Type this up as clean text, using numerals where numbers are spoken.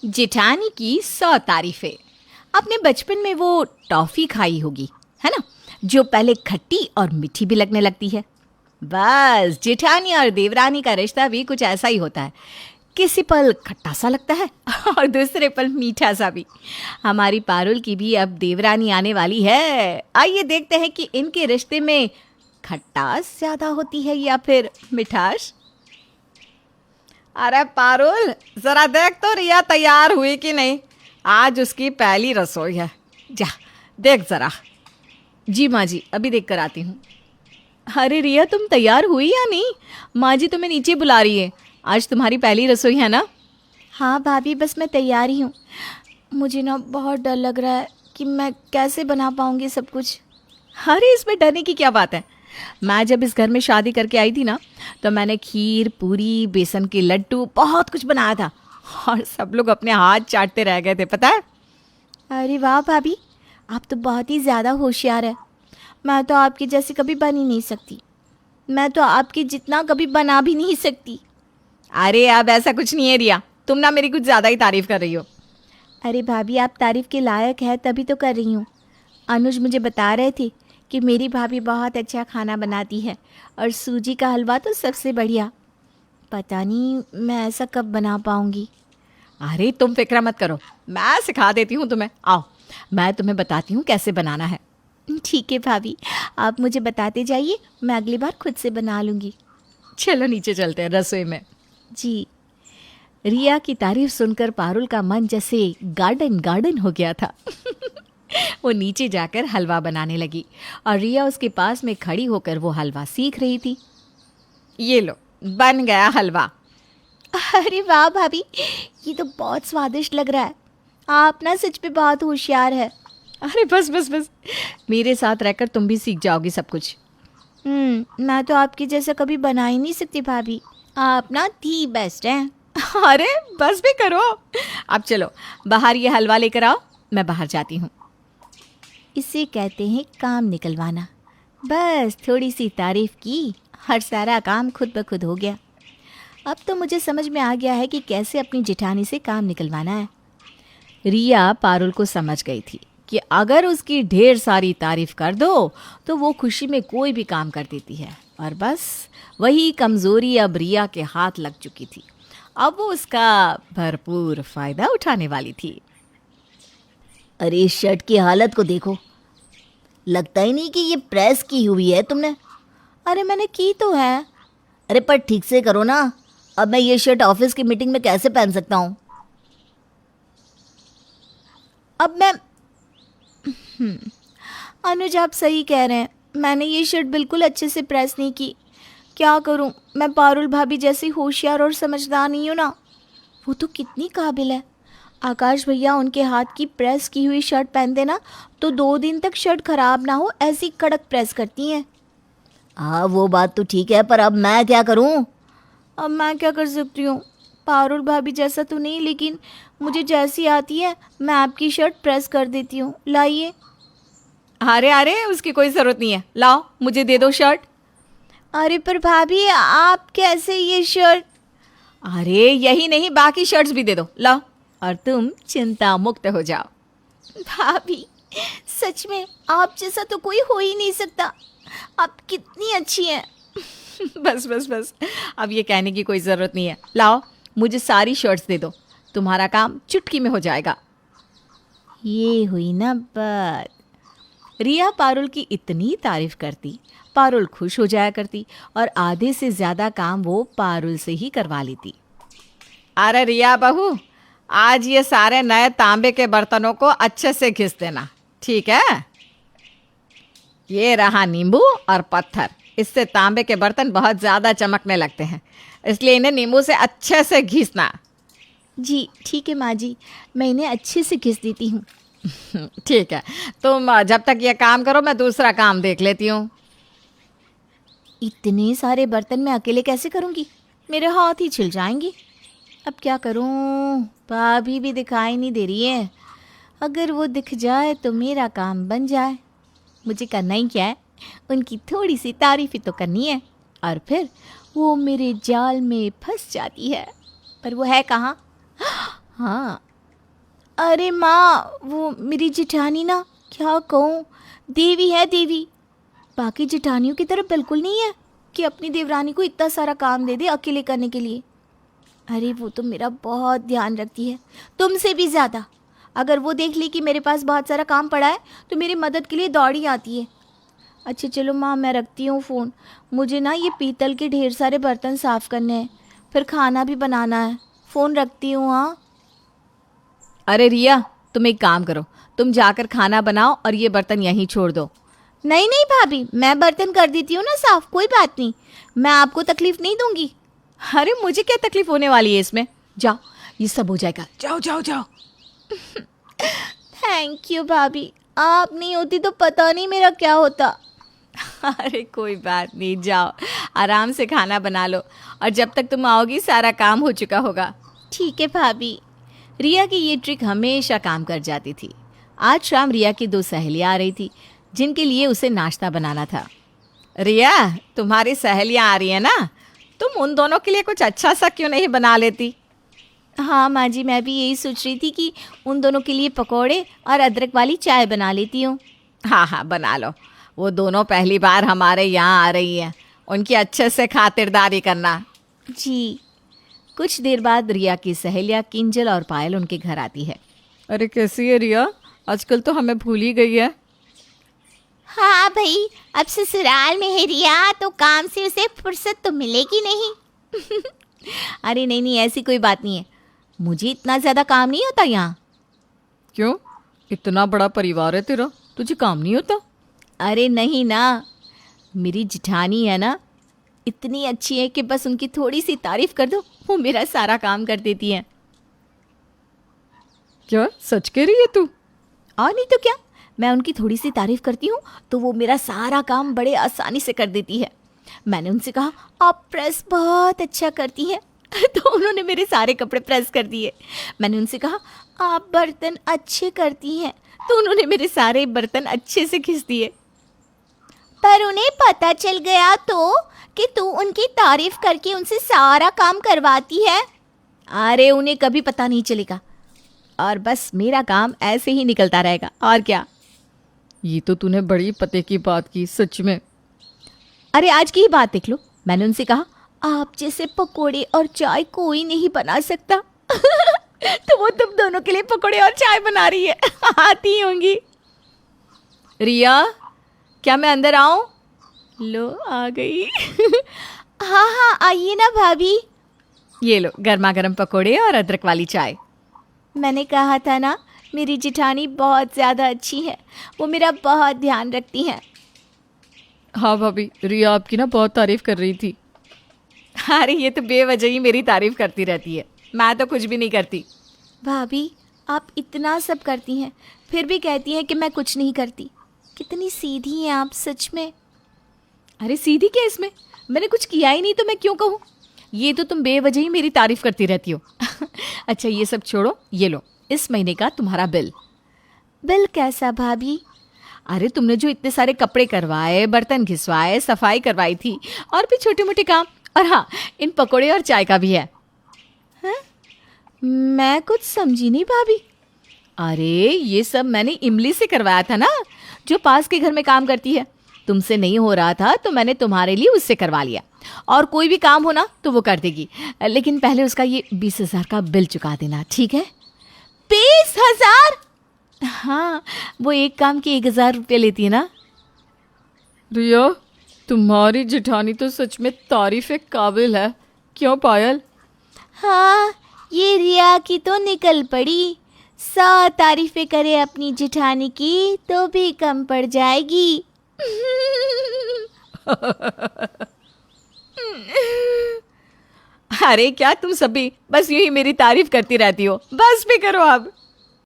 जेठानी की 100 तारीफें। आपने बचपन में वो टॉफी खाई होगी, है ना, जो पहले खट्टी और मीठी भी लगने लगती है। बस जेठानी और देवरानी का रिश्ता भी कुछ ऐसा ही होता है। किसी पल खट्टा सा लगता है और दूसरे पल मीठा सा भी। हमारी पारुल की भी अब देवरानी आने वाली है। आइए देखते हैं कि इनके रिश्ते में खट्टास ज्यादा होती है या फिर मिठास। अरे पारुल, जरा देख तो रिया तैयार हुई कि नहीं। आज उसकी पहली रसोई है। जा देख जरा। जी माँ जी, अभी देख कर आती हूँ। अरे रिया, तुम तैयार हुई या नहीं? माँ जी तुम्हें नीचे बुला रही है। आज तुम्हारी पहली रसोई है ना? हाँ भाभी, बस मैं तैयार ही हूँ। मुझे ना बहुत डर लग रहा है कि मैं कैसे बना पाऊँगी सब कुछ। अरे इसमें डरने की क्या बात है। मैं जब इस घर में शादी करके आई थी ना, तो मैंने खीर, पूरी, बेसन के लड्डू, बहुत कुछ बनाया था और सब लोग अपने हाथ चाटते रह गए थे, पता है। अरे वाह भाभी, आप तो बहुत ही ज़्यादा होशियार है। मैं तो आपकी जैसी कभी बन ही नहीं सकती। मैं तो आपके जितना कभी बना भी नहीं सकती। अरे अब ऐसा कुछ नहीं है रिया, तुम ना मेरी कुछ ज़्यादा ही तारीफ कर रही हो। अरे भाभी, आप तारीफ़ के लायक है तभी तो कर रही हूँ। अनुज मुझे बता रहे थे कि मेरी भाभी बहुत अच्छा खाना बनाती है और सूजी का हलवा तो सबसे बढ़िया। पता नहीं मैं ऐसा कब बना पाऊँगी। अरे तुम फिक्र मत करो, मैं सिखा देती हूँ तुम्हें। आओ, मैं तुम्हें बताती हूँ कैसे बनाना है। ठीक है भाभी, आप मुझे बताते जाइए, मैं अगली बार खुद से बना लूँगी। चलो नीचे चलते हैं रसोई में। जी। रिया की तारीफ सुनकर पारुल का मन जैसे गार्डन गार्डन हो गया था। वो नीचे जाकर हलवा बनाने लगी और रिया उसके पास में खड़ी होकर वो हलवा सीख रही थी। ये लो, बन गया हलवा। अरे वाह भाभी, ये तो बहुत स्वादिष्ट लग रहा है। आप ना सच में बहुत होशियार है। अरे बस बस बस, मेरे साथ रहकर तुम भी सीख जाओगी सब कुछ। मैं तो आपकी जैसा कभी बना ही नहीं सकती भाभी। आप ना दी बेस्ट हैं। अरे बस भी करो। अब चलो बाहर ये हलवा लेकर आओ, मैं बाहर जाती हूँ। इसे कहते हैं काम निकलवाना। बस थोड़ी सी तारीफ की और सारा काम खुद ब खुद हो गया। अब तो मुझे समझ में आ गया है कि कैसे अपनी जेठानी से काम निकलवाना है। रिया पारुल को समझ गई थी कि अगर उसकी ढेर सारी तारीफ कर दो तो वो खुशी में कोई भी काम कर देती है, और बस वही कमज़ोरी अब रिया के हाथ लग चुकी थी। अब वो उसका भरपूर फायदा उठाने वाली थी। अरे इस शर्ट की हालत को देखो, लगता ही नहीं कि ये प्रेस की हुई है तुमने। अरे मैंने की तो है। अरे पर ठीक से करो ना। अब मैं ये शर्ट ऑफिस की मीटिंग में कैसे पहन सकता हूँ? अब मैं अनुज, आप सही कह रहे हैं। मैंने ये शर्ट बिल्कुल अच्छे से प्रेस नहीं की। क्या करूं, मैं पारुल भाभी जैसी होशियार और समझदार नहीं हूं ना। वो तो कितनी काबिल है। आकाश भैया उनके हाथ की प्रेस की हुई शर्ट पहनते ना, तो 2 दिन तक शर्ट खराब ना हो ऐसी कड़क प्रेस करती हैं। हाँ वो बात तो ठीक है, पर अब मैं क्या करूँ? अब मैं क्या कर सकती हूँ? पारुल भाभी जैसा तो नहीं, लेकिन मुझे जैसी आती है मैं आपकी शर्ट प्रेस कर देती हूँ। लाइए। अरे अरे, उसकी कोई ज़रूरत नहीं है, लाओ मुझे दे दो शर्ट। अरे पर भाभी, आप कैसे ये शर्ट? अरे यही नहीं, बाकी शर्ट्स भी दे दो, लाओ, और तुम चिंता मुक्त हो जाओ। भाभी, सच में आप जैसा तो कोई हो ही नहीं सकता। आप कितनी अच्छी हैं। बस बस बस, अब ये कहने की कोई ज़रूरत नहीं है। लाओ मुझे सारी शर्ट्स दे दो, तुम्हारा काम चुटकी में हो जाएगा। ये हुई ना बात। रिया पारुल की इतनी तारीफ करती, पारुल खुश हो जाया करती और आधे से ज़्यादा काम वो पारुल से ही करवा लेती। अरे रिया बहू, आज ये सारे नए तांबे के बर्तनों को अच्छे से घिस देना, ठीक है। ये रहा नींबू और पत्थर, इससे तांबे के बर्तन बहुत ज़्यादा चमकने लगते हैं, इसलिए इन्हें नींबू से अच्छे से घिसना। जी ठीक है माँ जी, मैं इन्हें अच्छे से घिस देती हूँ। ठीक है, तुम जब तक ये काम करो मैं दूसरा काम देख लेती हूँ। इतने सारे बर्तन मैं अकेले कैसे करूँगी? मेरे हाथ ही छिल जाएंगे। अब क्या करूँ? भाभी भी दिखाई नहीं दे रही है। अगर वो दिख जाए तो मेरा काम बन जाए। मुझे करना ही क्या है, उनकी थोड़ी सी तारीफ ही तो करनी है, और फिर वो मेरे जाल में फंस जाती है। पर वो है कहाँ? हाँ, अरे माँ, वो मेरी जेठानी ना, क्या कहूँ, देवी है देवी। बाकी जेठानियों की तरह बिल्कुल नहीं है कि अपनी देवरानी को इतना सारा काम दे दे अकेले करने के लिए। अरे वो तो मेरा बहुत ध्यान रखती है, तुमसे भी ज़्यादा। अगर वो देख ली कि मेरे पास बहुत सारा काम पड़ा है तो मेरी मदद के लिए दौड़ी आती है। अच्छा चलो माँ, मैं रखती हूँ फ़ोन। मुझे ना ये पीतल के ढेर सारे बर्तन साफ़ करने हैं, फिर खाना भी बनाना है। फ़ोन रखती हूँ। हाँ। अरे रिया, तुम एक काम करो, तुम जाकर खाना बनाओ और ये बर्तन यहीं छोड़ दो। नहीं नहीं भाभी, मैं बर्तन कर देती हूँ ना साफ़, कोई बात नहीं, मैं आपको तकलीफ़ नहीं दूँगी। अरे मुझे क्या तकलीफ होने वाली है इसमें, जाओ, ये सब हो जाएगा, जाओ जाओ जाओ। थैंक यू भाभी, आप नहीं होती तो पता नहीं मेरा क्या होता। अरे कोई बात नहीं, जाओ आराम से खाना बना लो और जब तक तुम आओगी सारा काम हो चुका होगा। ठीक है भाभी। रिया की ये ट्रिक हमेशा काम कर जाती थी। आज शाम रिया की 2 सहेलियाँ आ रही थी जिनके लिए उसे नाश्ता बनाना था। रिया, तुम्हारी सहेलियाँ आ रही हैं ना, तुम उन दोनों के लिए कुछ अच्छा सा क्यों नहीं बना लेती? हाँ माँ जी, मैं भी यही सोच रही थी कि उन दोनों के लिए पकौड़े और अदरक वाली चाय बना लेती हूँ। हाँ हाँ बना लो, वो दोनों पहली बार हमारे यहाँ आ रही हैं, उनकी अच्छे से खातिरदारी करना। जी। कुछ देर बाद रिया की सहेलियाँ किंजल और पायल उनके घर आती है। अरे कैसी है रिया, आजकल तो हमें भूल ही गई है। हाँ भाई, अब ससुराल में है रिया तो काम से उसे फुर्सत तो मिलेगी नहीं। अरे नहीं नहीं, ऐसी कोई बात नहीं है, मुझे इतना ज़्यादा काम नहीं होता यहाँ। क्यों, इतना बड़ा परिवार है तेरा, तुझे काम नहीं होता? अरे नहीं ना, मेरी जिठानी है ना, इतनी अच्छी है कि बस उनकी थोड़ी सी तारीफ कर दो, वो मेरा सारा काम कर देती है। क्या सच कह रही है तू? और नहीं तो क्या, मैं उनकी थोड़ी सी तारीफ करती हूँ तो वो मेरा सारा काम बड़े आसानी से कर देती है। मैंने उनसे कहा आप प्रेस बहुत अच्छा करती हैं तो उन्होंने मेरे सारे कपड़े प्रेस कर दिए। मैंने उनसे कहा आप बर्तन अच्छे करती हैं तो उन्होंने मेरे सारे बर्तन अच्छे से घिस दिए। पर उन्हें पता चल गया तो कि तू उनकी तारीफ करके उनसे सारा काम करवाती है। अरे उन्हें कभी पता नहीं चलेगा और बस मेरा काम ऐसे ही निकलता रहेगा, और क्या। ये तो तूने बड़ी पते की बात की सच में। अरे आज की ही बात देख लो, मैंने उनसे कहा आप जैसे पकोड़े और चाय कोई नहीं बना सकता तो वो तुम दोनों के लिए पकोड़े और चाय बना रही है आती होंगी। रिया, क्या मैं अंदर आऊं? लो आ गई हाँ हाँ आइए ना भाभी। ये लो गर्मा गर्म पकोड़े और अदरक वाली चाय। मैंने कहा था ना, मेरी जिठानी बहुत ज़्यादा अच्छी है, वो मेरा बहुत ध्यान रखती हैं। हाँ भाभी, रिया आपकी ना बहुत तारीफ कर रही थी। अरे ये तो बेवजह ही मेरी तारीफ करती रहती है, मैं तो कुछ भी नहीं करती। भाभी आप इतना सब करती हैं फिर भी कहती हैं कि मैं कुछ नहीं करती। कितनी सीधी हैं आप सच में। अरे सीधी क्या इसमें, मैंने कुछ किया ही नहीं तो मैं क्यों कहूँ। ये तो तुम बेवजह ही मेरी तारीफ करती रहती हो अच्छा ये सब छोड़ो, ये लो इस महीने का तुम्हारा बिल। बिल कैसा भाभी? अरे तुमने जो इतने सारे कपड़े करवाए, बर्तन घिसवाए, सफाई करवाई थी और भी छोटे मोटे काम, और हाँ इन पकोड़े और चाय का भी है। मैं कुछ समझी नहीं भाभी। अरे ये सब मैंने इमली से करवाया था ना, जो पास के घर में काम करती है। तुमसे नहीं हो रहा था तो मैंने तुम्हारे लिए उससे करवा लिया, और कोई भी काम हो ना तो वो कर देगी, लेकिन पहले उसका ये 20,000 का बिल चुका देना, ठीक है? 20,000? हाँ, वो एक काम के 1,000 रुपये लेती है ना। रिया, तुम्हारी जेठानी तो सच में तारीफ काबिल है, क्यों पायल? हाँ, ये रिया की तो निकल पड़ी। 100 तारीफें करे अपनी जेठानी की तो भी कम पड़ जाएगी। अरे क्या तुम सभी बस यूं ही मेरी तारीफ करती रहती हो, बस भी करो अब।